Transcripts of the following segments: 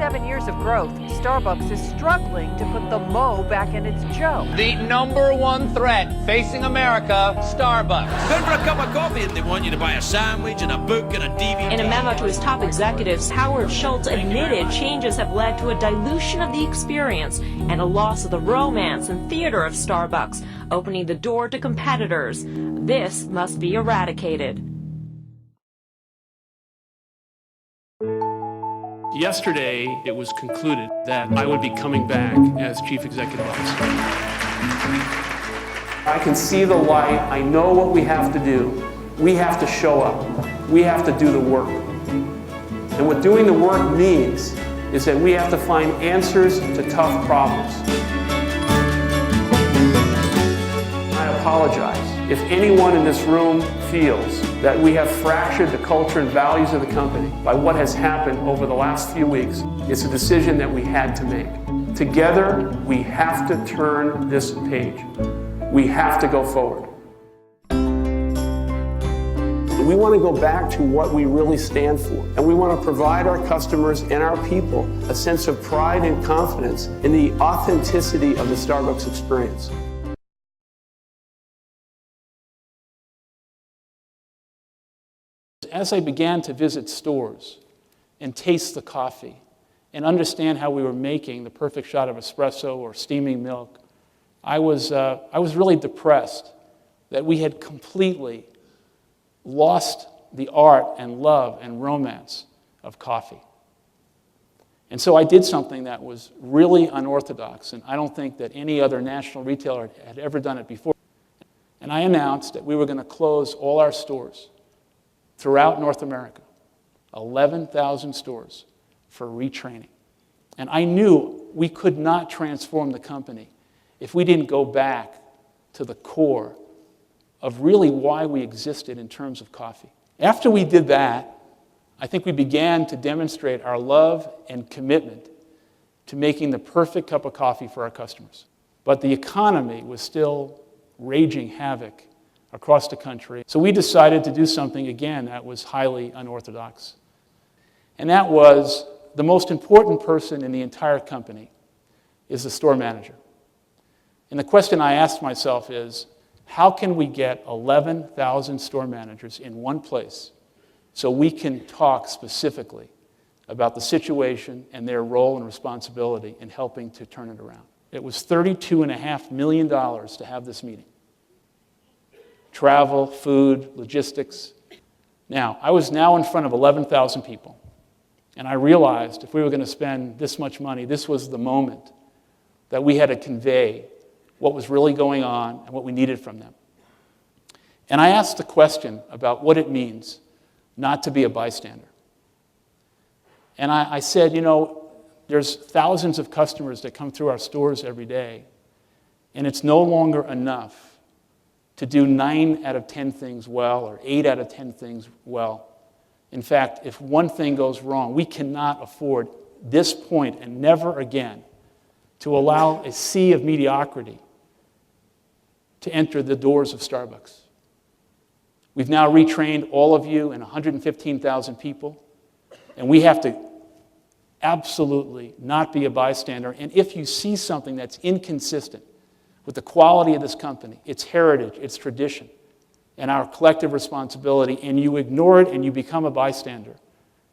7 years of growth, Starbucks is struggling to put the mo back in its Joe. The #1 threat facing America, Starbucks. Going for a cup of coffee and they want you to buy a sandwich and a book and a DVD. In a memo to his top executives, Howard Schultz admitted changes have led to a dilution of the experience and a loss of the romance and theater of Starbucks, opening the door to competitors. This must be eradicated. Yesterday, it was concluded that I would be coming back as Chief Executive Officer. I can see the light. I know what we have to do. We have to show up. We have to do the work. And what doing the work means is that we have to find answers to tough problems. I apologize if anyone in this room feels that we have fractured the culture and values of the company by what has happened over the last few weeks. It's a decision that we had to make. Together, we have to turn this page. We have to go forward. We want to go back to what we really stand for, and we want to provide our customers and our people a sense of pride and confidence in the authenticity of the Starbucks experience. As I began to visit stores and taste the coffee and understand how we were making the perfect shot of espresso or steaming milk, I was really depressed that we had completely lost the art and love and romance of coffee. And so I did something that was really unorthodox, and I don't think that any other national retailer had ever done it before. And I announced that we were going to close all our stores throughout North America, 11,000 stores, for retraining. And I knew we could not transform the company if we didn't go back to the core of really why we existed in terms of coffee. After we did that, I think we began to demonstrate our love and commitment to making the perfect cup of coffee for our customers. But the economy was still raging havoc across the country. So we decided to do something, again, that was highly unorthodox. And that was the most important person in the entire company is the store manager. And the question I asked myself is, how can we get 11,000 store managers in one place so we can talk specifically about the situation and their role and responsibility in helping to turn it around? It was $32.5 million to have this meeting. Travel, food, logistics. Now, I was now in front of 11,000 people, and I realized if we were going to spend this much money, this was the moment that we had to convey what was really going on and what we needed from them. And I asked the question about what it means not to be a bystander. And I said, you know, there's thousands of customers that come through our stores every day, and it's no longer enough to do 9 out of 10 things well or 8 out of 10 things well. In fact, if one thing goes wrong, we cannot afford this point and never again to allow a sea of mediocrity to enter the doors of Starbucks. We've now retrained all of you and 115,000 people, and we have to absolutely not be a bystander. And if you see something that's inconsistent with the quality of this company, its heritage, its tradition, and our collective responsibility, and you ignore it and you become a bystander,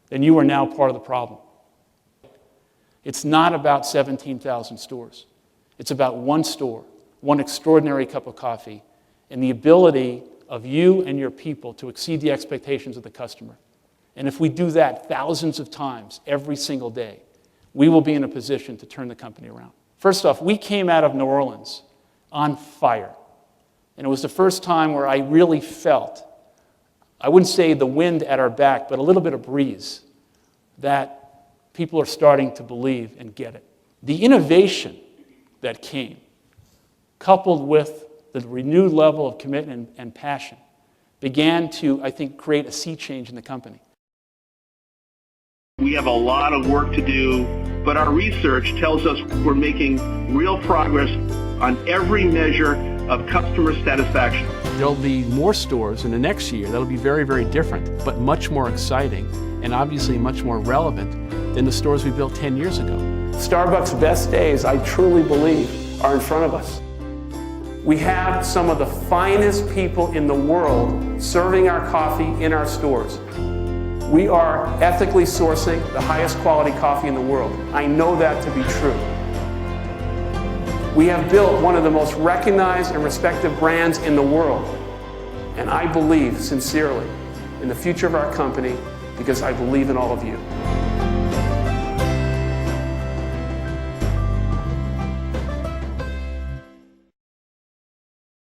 then you are now part of the problem. It's not about 17,000 stores. It's about one store, one extraordinary cup of coffee, and the ability of you and your people to exceed the expectations of the customer. And if we do that thousands of times every single day, we will be in a position to turn the company around. First off, we came out of New Orleans on fire. And it was the first time where I really felt, I wouldn't say the wind at our back, but a little bit of breeze, that people are starting to believe and get it. The innovation that came, coupled with the renewed level of commitment and passion, began to, I think, create a sea change in the company. We have a lot of work to do, but our research tells us we're making real progress on every measure of customer satisfaction. There'll be more stores in the next year that'll be very, very different, but much more exciting and obviously much more relevant than the stores we built 10 years ago. Starbucks' best days, I truly believe, are in front of us. We have some of the finest people in the world serving our coffee in our stores. We are ethically sourcing the highest quality coffee in the world. I know that to be true. We have built one of the most recognized and respected brands in the world. And I believe sincerely in the future of our company because I believe in all of you.